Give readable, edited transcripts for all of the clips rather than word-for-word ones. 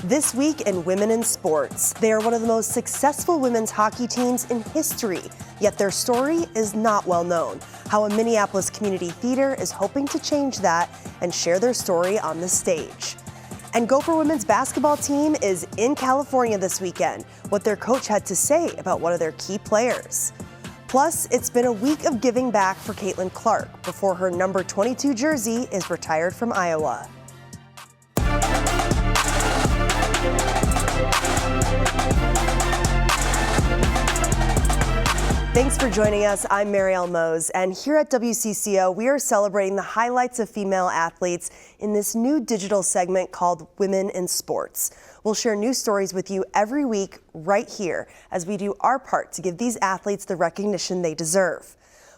This week in Women in Sports, they are one of the most successful women's hockey teams in history, yet their story is not well known. How a Minneapolis community theater is hoping to change that and share their story on the stage. And Gopher women's basketball team is in California this weekend, what their coach had to say about one of their key players. Plus, it's been a week of giving back for Caitlin Clark before her number 22 jersey is retired from Iowa. Thanks for joining us. I'm Marielle Mose, and here at WCCO, we are celebrating the highlights of female athletes in this new digital segment called Women in Sports. We'll share new stories with you every week right here as we do our part to give these athletes the recognition they deserve.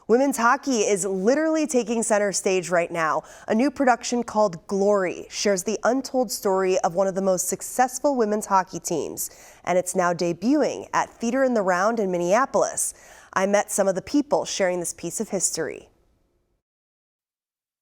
Women's hockey is literally taking center stage right now. A new production called Glory shares the untold story of one of the most successful women's hockey teams, and it's now debuting at Theater in the Round in Minneapolis. I met some of the people sharing this piece of history.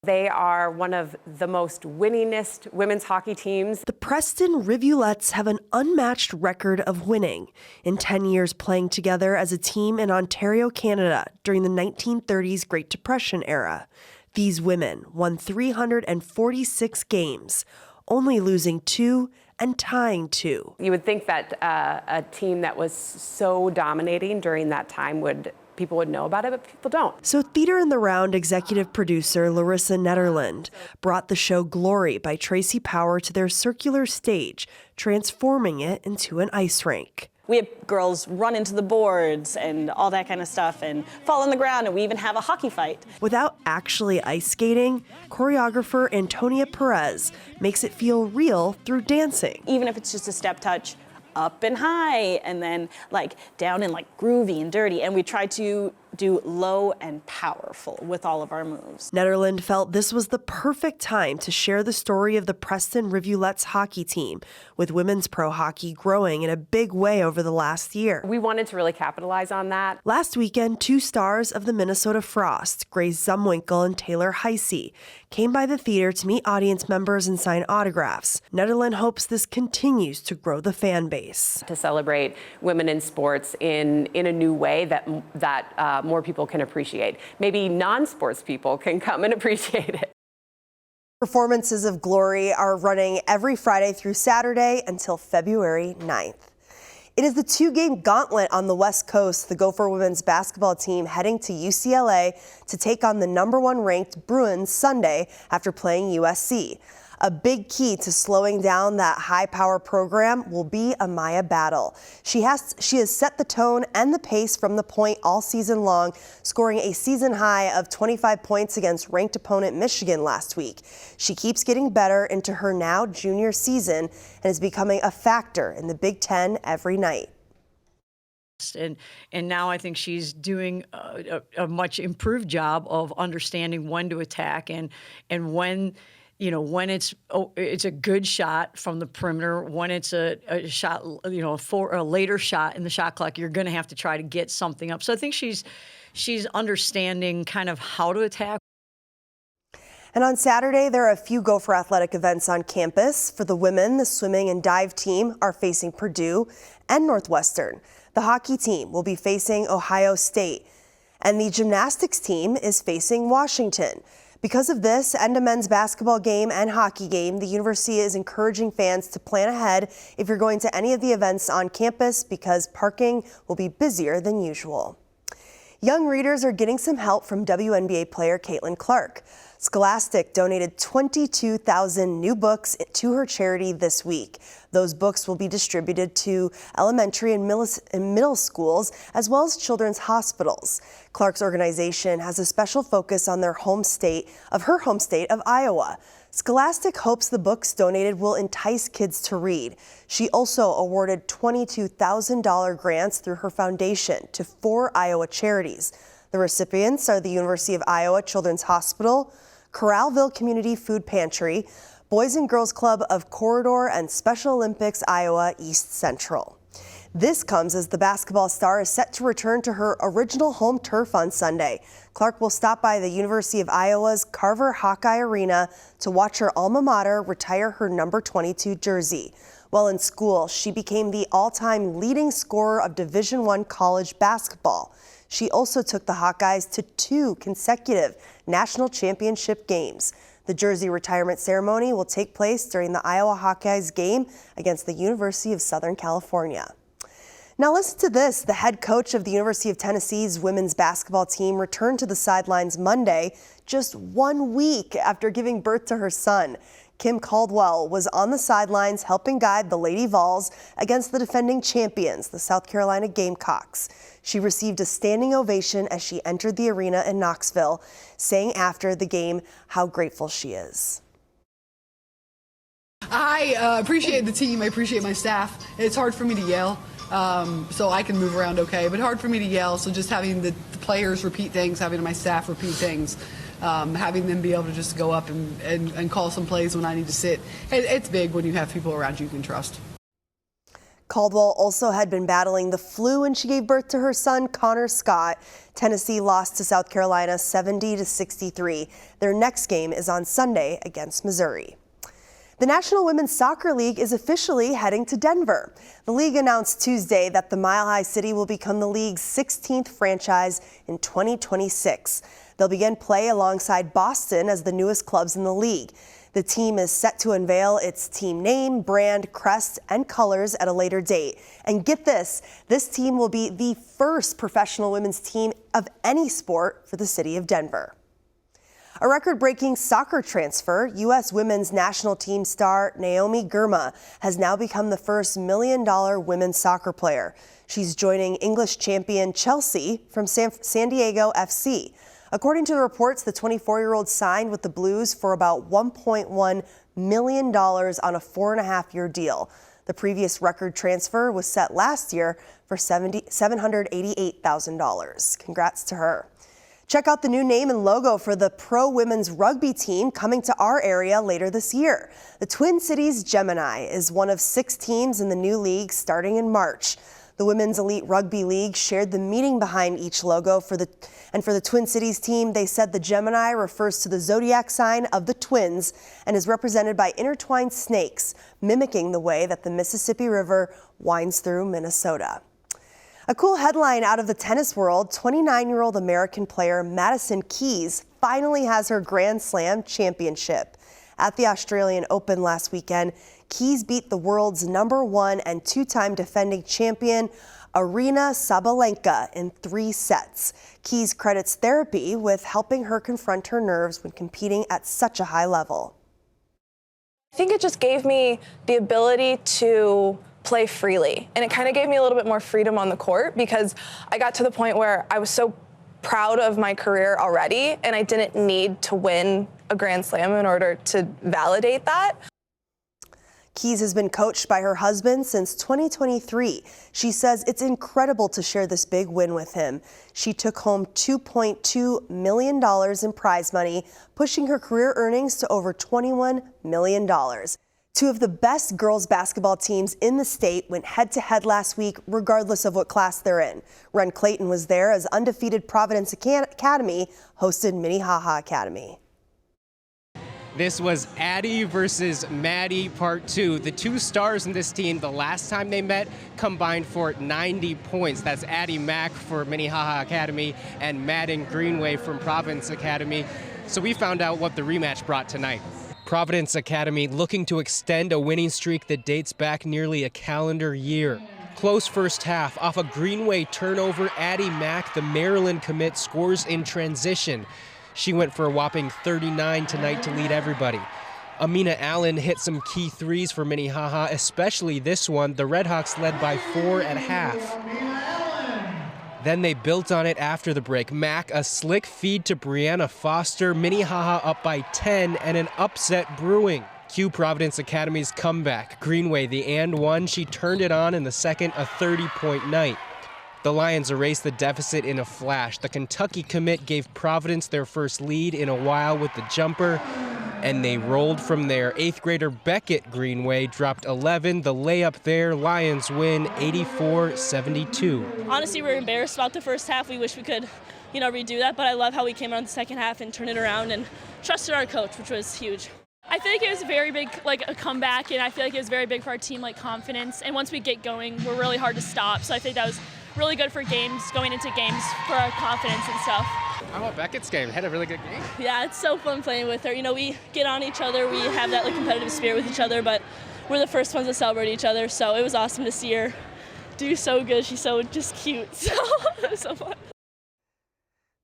They are one of the most winningest women's hockey teams. The Preston Rivulettes have an unmatched record of winning. In 10 years playing together as a team in Ontario, Canada during the 1930s Great Depression era, these women won 346 games, only losing 2 and tying 2. You would think that a team that was so dominating during that time people would know about it, but people don't. So Theater in the Round executive producer Larissa Netterland brought the show Glory by Tracy Power to their circular stage, transforming it into an ice rink. We have girls run into the boards and all that kind of stuff and fall on the ground, and we even have a hockey fight. Without actually ice skating, choreographer Antonia Perez makes it feel real through dancing. Even if it's just a step touch, up and high, and then like down and like groovy and dirty. And we try to do low and powerful with all of our moves. Netterland felt this was the perfect time to share the story of the Preston Rivulettes hockey team, with women's pro hockey growing in a big way over the last year. We wanted to really capitalize on that. Last weekend, 2 stars of the Minnesota Frost, Grace Zumwinkle and Taylor Heisey, came by the theater to meet audience members and sign autographs. Netterland hopes this continues to grow the fan base. To celebrate women in sports in a new way that more people can appreciate. Maybe non-sports people can come and appreciate it. Performances of Glory are running every Friday through Saturday until February 9th. It is the 2-game gauntlet on the West Coast, the Gopher women's basketball team heading to UCLA to take on the #1 ranked Bruins Sunday after playing USC. A big key to slowing down that high-power program will be a Maya battle. She has set the tone and the pace from the point all season long, scoring a season high of 25 points against ranked opponent Michigan last week. She keeps getting better into her now junior season and is becoming a factor in the Big Ten every night. And now I think she's doing a much improved job of understanding when to attack and when. When it's a good shot from the perimeter, when it's a shot, for a later shot in the shot clock, you're going to have to try to get something up. So I think she's understanding kind of how to attack. And on Saturday, there are a few Gopher athletic events on campus. For the women, the swimming and dive team are facing Purdue and Northwestern. The hockey team will be facing Ohio State, and the gymnastics team is facing Washington. Because of this and a men's basketball game and hockey game, the university is encouraging fans to plan ahead if you're going to any of the events on campus because parking will be busier than usual. Young readers are getting some help from WNBA player Caitlin Clark. Scholastic donated 22,000 new books to her charity this week. Those books will be distributed to elementary and middle schools, as well as children's hospitals. Clark's organization has a special focus on her home state of Iowa. Scholastic hopes the books donated will entice kids to read. She also awarded $22,000 grants through her foundation to 4 Iowa charities. The recipients are the University of Iowa Children's Hospital, Corralville Community Food Pantry, Boys and Girls Club of Corridor, and Special Olympics Iowa East Central. This comes as the basketball star is set to return to her original home turf on Sunday. Clark will stop by the University of Iowa's Carver Hawkeye Arena to watch her alma mater retire her number 22 jersey. While in school, she became the all-time leading scorer of Division I college basketball. She also took the Hawkeyes to 2 consecutive national championship games. The jersey retirement ceremony will take place during the Iowa Hawkeyes game against the University of Southern California. Now listen to this. The head coach of the University of Tennessee's women's basketball team returned to the sidelines Monday, just 1 week after giving birth to her son. Kim Caldwell was on the sidelines helping guide the Lady Vols against the defending champions, the South Carolina Gamecocks. She received a standing ovation as she entered the arena in Knoxville, saying after the game how grateful she is. I appreciate the team. I appreciate my staff. It's hard for me to yell, so I can move around okay, but hard for me to yell. So just having the players repeat things, having my staff repeat things, having them be able to just go up and call some plays when I need to sit. It's big when you have people around you can trust. Caldwell also had been battling the flu when she gave birth to her son, Connor Scott. Tennessee lost to South Carolina 70-63. Their next game is on Sunday against Missouri. The National Women's Soccer League is officially heading to Denver. The league announced Tuesday that the Mile High City will become the league's 16th franchise in 2026. They'll begin play alongside Boston as the newest clubs in the league. The team is set to unveil its team name, brand, crest, and colors at a later date. And get this team will be the first professional women's team of any sport for the city of Denver. A record-breaking soccer transfer, U.S. women's national team star Naomi Girma has now become the first $1 million women's soccer player. She's joining English champion Chelsea from San Diego FC. According to the reports, the 24-year-old signed with the Blues for about $1.1 million on a 4.5-year deal. The previous record transfer was set last year for $788,000. Congrats to her. Check out the new name and logo for the pro women's rugby team coming to our area later this year. The Twin Cities Gemini is one of 6 teams in the new league starting in March. The Women's Elite Rugby League shared the meaning behind each logo for the Twin Cities team. They said the Gemini refers to the zodiac sign of the twins and is represented by intertwined snakes, mimicking the way that the Mississippi River winds through Minnesota. A cool headline out of the tennis world, 29-year-old American player Madison Keys finally has her Grand Slam championship. At the Australian Open last weekend, Keys beat the world's #1 and 2-time defending champion, Aryna Sabalenka, in 3 sets. Keys credits therapy with helping her confront her nerves when competing at such a high level. I think it just gave me the ability to play freely, and it kind of gave me a little bit more freedom on the court because I got to the point where I was so proud of my career already, and I didn't need to win a Grand Slam in order to validate that. Keys has been coached by her husband since 2023. She says it's incredible to share this big win with him. She took home $2.2 million in prize money, pushing her career earnings to over $21 million. 2 of the best girls basketball teams in the state went head-to-head last week, regardless of what class they're in. Ren Clayton was there as undefeated Providence Academy hosted Minnehaha Academy. This was Addie versus Maddie Part 2. The 2 stars in this team, the last time they met, combined for 90 points. That's Addie Mack for Minnehaha Academy and Madden Greenway from Providence Academy. So we found out what the rematch brought tonight. Providence Academy looking to extend a winning streak that dates back nearly a calendar year. Close first half. Off a Greenway turnover, Addie Mack, the Maryland commit, scores in transition. She went for a whopping 39 tonight to lead everybody. Amina Allen hit some key threes for Minnehaha, especially this one. The Redhawks led by 4 at half. Then they built on it after the break. Mack, a slick feed to Brianna Foster. Minnehaha up by 10 and an upset brewing. Cue Providence Academy's comeback. Greenway, the and one. She turned it on in the second, a 30-point night. The Lions erased the deficit in a flash. The Kentucky commit gave Providence their first lead in a while with the jumper. and they rolled from there. 8th grader Beckett Greenway dropped 11. The layup there, Lions win 84-72. Honestly, we're embarrassed about the first half. We wish we could, redo that, but I love how we came out in the second half and turned it around and trusted our coach, which was huge. I feel like it was a very big, a comeback, and I feel like it was very big for our team, confidence. And once we get going, we're really hard to stop. So I think that was really good for games, going into games, for our confidence and stuff. How about Beckett's game? Had a really good game. Yeah, it's so fun playing with her. We get on each other, we have that competitive spirit with each other, but we're the first ones to celebrate each other. So it was awesome to see her do so good. She's so just cute. So it was so fun.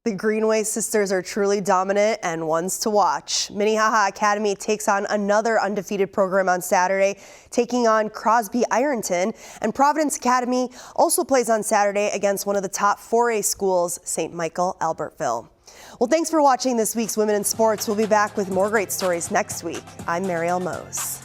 The Greenway sisters are truly dominant and ones to watch. Minnehaha Academy takes on another undefeated program on Saturday, taking on Crosby Ironton. And Providence Academy also plays on Saturday against one of the top 4A schools, St. Michael Albertville. Well, thanks for watching this week's Women in Sports. We'll be back with more great stories next week. I'm Marielle Mose.